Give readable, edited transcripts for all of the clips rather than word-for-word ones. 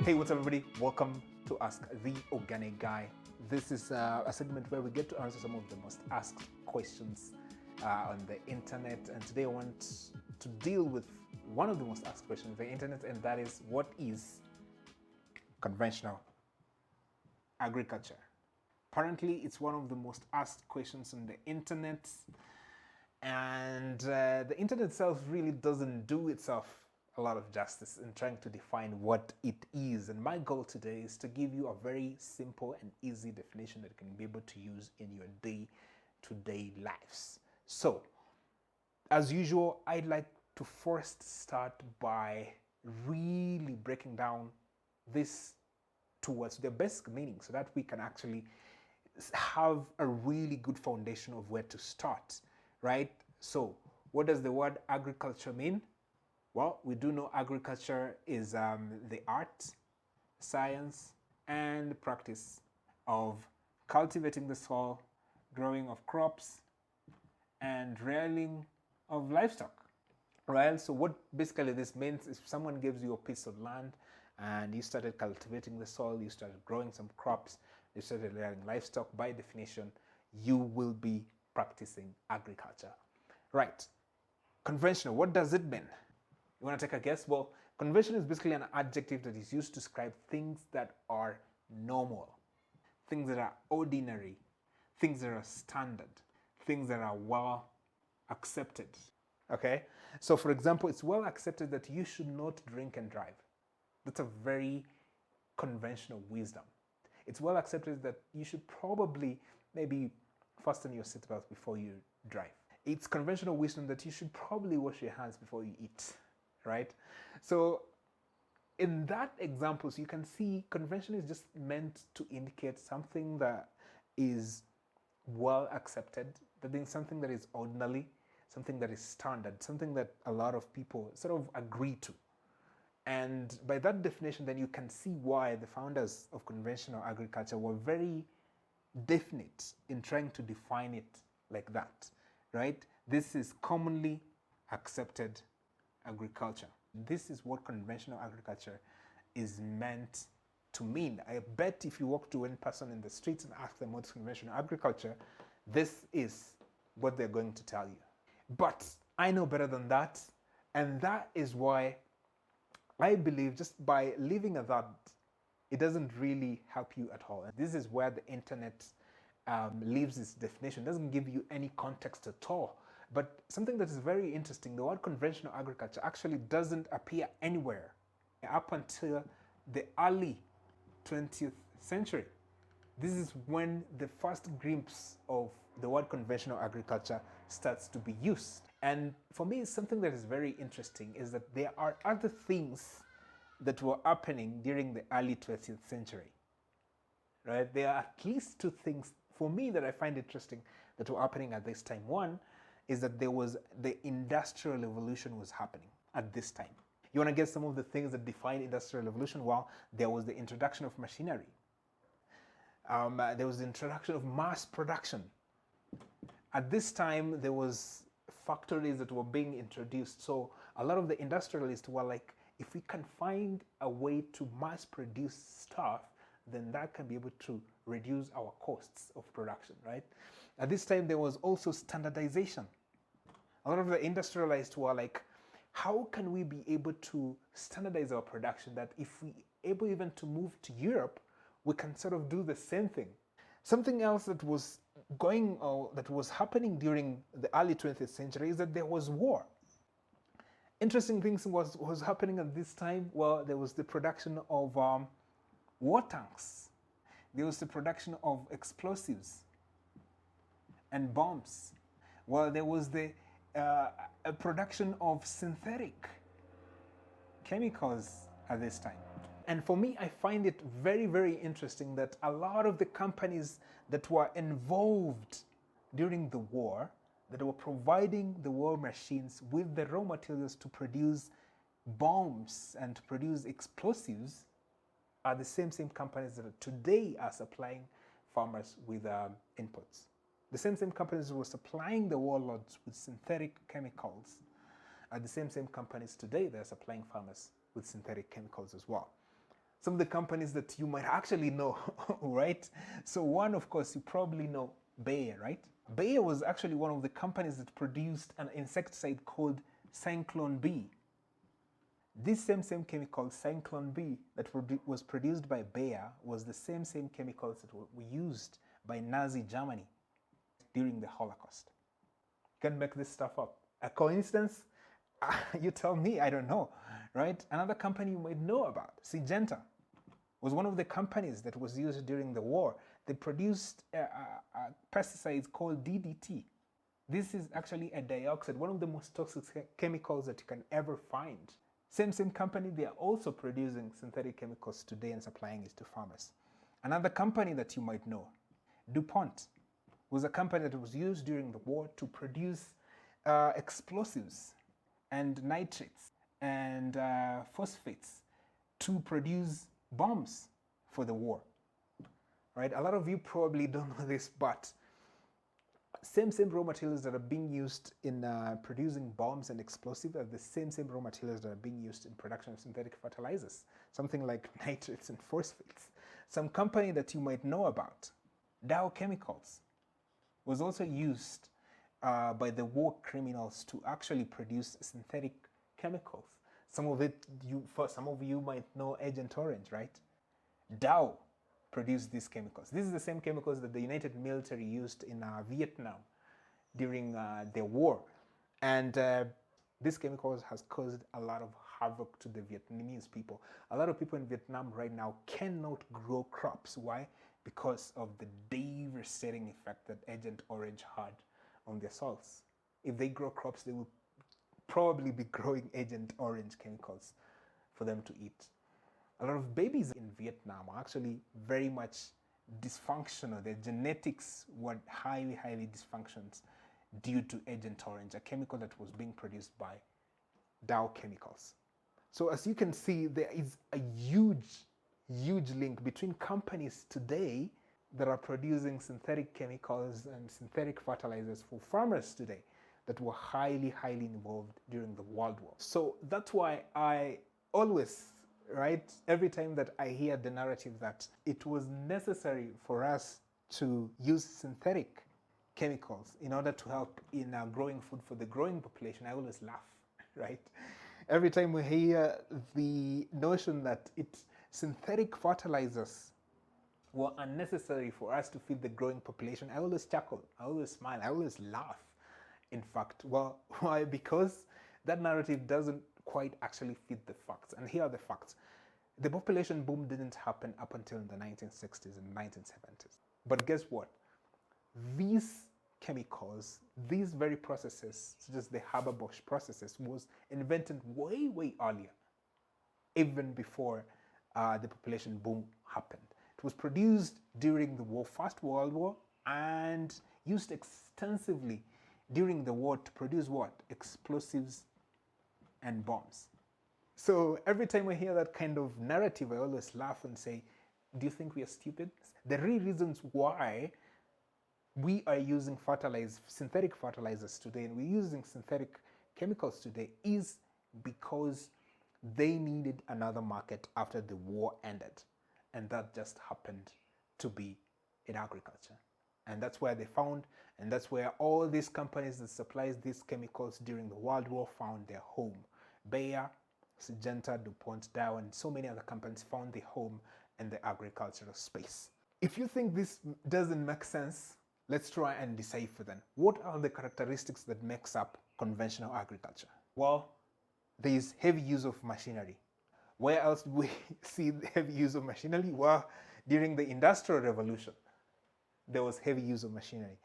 Hey, what's up, everybody? Welcome to Ask the Organic Guy. This is a segment where we get to answer some of the most asked questions on the internet. And today I want to deal with one of the most asked questions on the internet, and that is, what is conventional agriculture? Apparently, it's one of the most asked questions on the internet, and the internet itself really doesn't do itself a lot of justice in trying to define what it is. And my goal today is to give you a very simple and easy definition that you can be able to use in your day-to-day lives. So, as usual, I'd like to first start by really breaking down this towards their basic meaning so that we can actually have a really good foundation of where to start, right? So, what does the word agriculture mean? Well, we do know agriculture is the art, science, and practice of cultivating the soil, growing of crops, and rearing of livestock. Right? So what basically this means is, if someone gives you a piece of land and you started cultivating the soil, you started growing some crops, you started rearing livestock, by definition, you will be practicing agriculture. Right. Conventional, what does it mean? You want to take a guess? Well, conventional is basically an adjective that is used to describe things that are normal, things that are ordinary, things that are standard, things that are well accepted. Okay? So, for example, it's well accepted that you should not drink and drive. That's a very conventional wisdom. It's well accepted that you should probably maybe fasten your seatbelt before you drive. It's conventional wisdom that you should probably wash your hands before you eat. Right? So in that example, so you can see convention is just meant to indicate something that is well accepted, that is something that is ordinary, something that is standard, something that a lot of people sort of agree to. And by that definition, then you can see why the founders of conventional agriculture were very definite in trying to define it like that, right? This is commonly accepted agriculture. This is what conventional agriculture is meant to mean. I bet if you walk to any person in the streets and ask them what's conventional agriculture, this is what they're going to tell you. But I know better than that, and that is why I believe just by leaving at that, it doesn't really help you at all. And this is where the internet leaves its definition. It doesn't give you any context at all. But something that is very interesting, the word conventional agriculture actually doesn't appear anywhere up until the early 20th century. This is when the first glimpse of the word conventional agriculture starts to be used. And for me, something that is very interesting is that there are other things that were happening during the early 20th century. Right? There are at least two things for me that I find interesting that were happening at this time. One is that there was the Industrial Revolution was happening at this time. You want to guess some of the things that defined Industrial Revolution? Well, there was the introduction of machinery. There was the introduction of mass production. At this time, there was factories that were being introduced. So a lot of the industrialists were like, if we can find a way to mass produce stuff, then that can be able to reduce our costs of production, right? At this time, there was also standardization. A lot of the industrialists were like, how can we be able to standardize our production that if we able even to move to Europe, we can sort of do the same thing. Something else that was that was happening during the early 20th century is that there was war. Interesting things was happening at this time. Well, there was the production of war tanks. There was the production of explosives and bombs. Well, there was the a production of synthetic chemicals at this time. And for me, I find it very, very interesting that a lot of the companies that were involved during the war, that were providing the war machines with the raw materials to produce bombs and to produce explosives, are the same companies that today are supplying farmers with inputs. The same companies who were supplying the warlords with synthetic chemicals are the same companies today that are supplying farmers with synthetic chemicals as well. some of the companies that you might actually know, right? So one, of course, you probably know Bayer, right? Bayer was actually one of the companies that produced an insecticide called Cyclone B. This same chemical, Cyclone B, that was produced by Bayer was the same chemicals that were used by Nazi Germany during the Holocaust. You can make this stuff up. A coincidence? You tell me, I don't know, right? Another company you might know about, Syngenta, was one of the companies that was used during the war. They produced pesticides called DDT. This is actually a dioxide, one of the most toxic chemicals that you can ever find. Same company, they are also producing synthetic chemicals today and supplying it to farmers. Another company that you might know, DuPont, was a company that was used during the war to produce explosives and nitrates and phosphates to produce bombs for the war. Right? A lot of you probably don't know this, but same raw materials that are being used in producing bombs and explosives are the same raw materials that are being used in production of synthetic fertilizers, something like nitrates and phosphates. Some company that you might know about, Dow Chemicals, was also used by the war criminals to actually produce synthetic chemicals. Some of you might know Agent Orange, right? Dow produced these chemicals. These are the same chemicals that the United Military used in Vietnam during the war. And these chemicals has caused a lot of havoc to the Vietnamese people. A lot of people in Vietnam right now cannot grow crops. Why? Because of the devastating effect that Agent Orange had on their soils. If they grow crops, they will probably be growing Agent Orange chemicals for them to eat. A lot of babies in Vietnam are actually very much dysfunctional. Their genetics were highly dysfunctional due to Agent Orange, a chemical that was being produced by Dow Chemicals. So as you can see, there is a huge link between companies today that are producing synthetic chemicals and synthetic fertilizers for farmers today that were highly involved during the World War. So that's why I always, right, every time that I hear the narrative that it was necessary for us to use synthetic chemicals in order to help in growing food for the growing population, I always laugh, right? Every time we hear the notion that synthetic fertilizers were unnecessary for us to feed the growing population, I always chuckle, I always smile, I always laugh. In fact, well, why? Because that narrative doesn't quite actually fit the facts. And here are the facts. The population boom didn't happen up until the 1960s and 1970s. But guess what? These chemicals, these very processes, such as the Haber-Bosch processes, was invented way earlier, even before the population boom happened. It was produced during the First World War and used extensively during the war to produce what? Explosives and bombs. So every time I hear that kind of narrative, I always laugh and say, do you think we are stupid? The real reasons why we are using synthetic fertilizers today and we're using synthetic chemicals today is because they needed another market after the war ended. And that just happened to be in agriculture. And that's where they found, and that's where all these companies that supplies these chemicals during the World War found their home. Bayer, Syngenta, DuPont, Dow, and so many other companies found their home in the agricultural space. If you think this doesn't make sense, let's try and decipher then. What are the characteristics that makes up conventional agriculture? Well, there is heavy use of machinery. Where else do we see the heavy use of machinery? Well, during the Industrial Revolution, there was heavy use of machinery.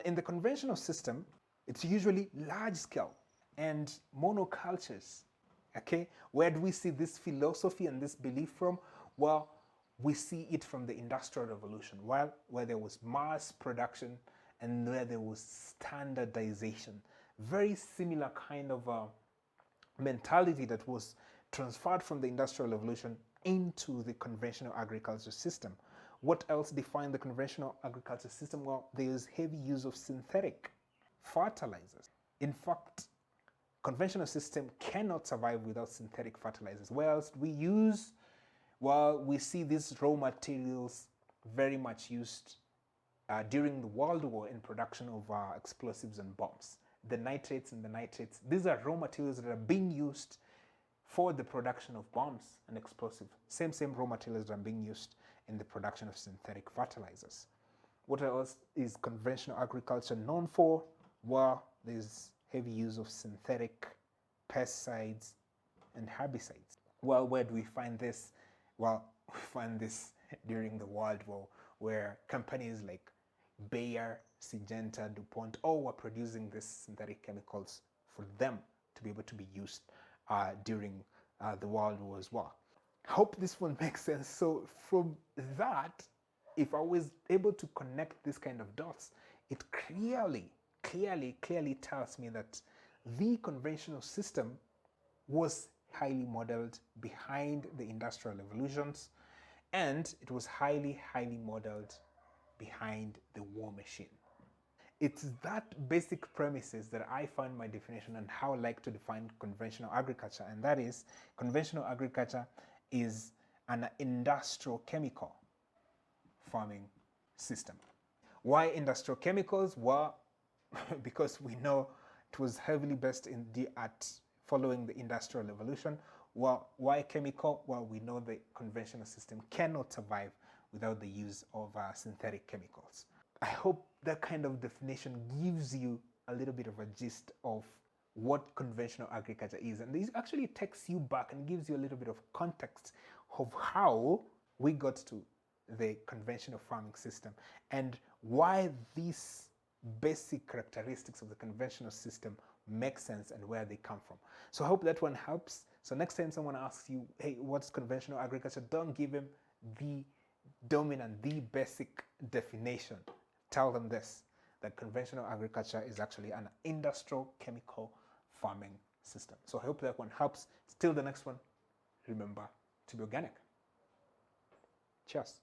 In the conventional system, it's usually large scale and monocultures. Okay, where do we see this philosophy and this belief from? Well, we see it from the Industrial Revolution, where there was mass production and where there was standardization. Very similar kind of mentality that was transferred from the Industrial Revolution into the conventional agriculture system. What else defined the conventional agriculture system? Well, there is heavy use of synthetic fertilizers. In fact, conventional system cannot survive without synthetic fertilizers. Where else we use Well, we see these raw materials very much used during the World War in production of explosives and bombs. The nitrates and the nitrates, these are raw materials that are being used for the production of bombs and explosives. Same raw materials that are being used in the production of synthetic fertilizers. What else is conventional agriculture known for? Well, there's heavy use of synthetic pesticides and herbicides. Well, where do we find this? Well, we find this during the World War, where companies like Bayer, Syngenta, DuPont, all were producing these synthetic chemicals for them to be able to be used during the World War as well. I hope this one makes sense. So from that, if I was able to connect this kind of dots, it clearly tells me that the conventional system was highly modeled behind the industrial revolutions, and it was highly modeled behind the war machine. It's that basic premises that I found my definition and how I like to define conventional agriculture, and that is conventional agriculture is an industrial chemical farming system. Why industrial chemicals? Well, because we know it was heavily based at following the Industrial Revolution. Well, why chemical? Well, we know the conventional system cannot survive without the use of synthetic chemicals. I hope that kind of definition gives you a little bit of a gist of what conventional agriculture is, and this actually takes you back and gives you a little bit of context of how we got to the conventional farming system and why these basic characteristics of the conventional system make sense and where they come from. So I hope that one helps. So next time someone asks you, hey, what's conventional agriculture? Don't give him the dominant, the basic definition. Tell them this, that conventional agriculture is actually an industrial chemical farming system. So I hope that one helps. Till the next one, remember to be organic. Cheers.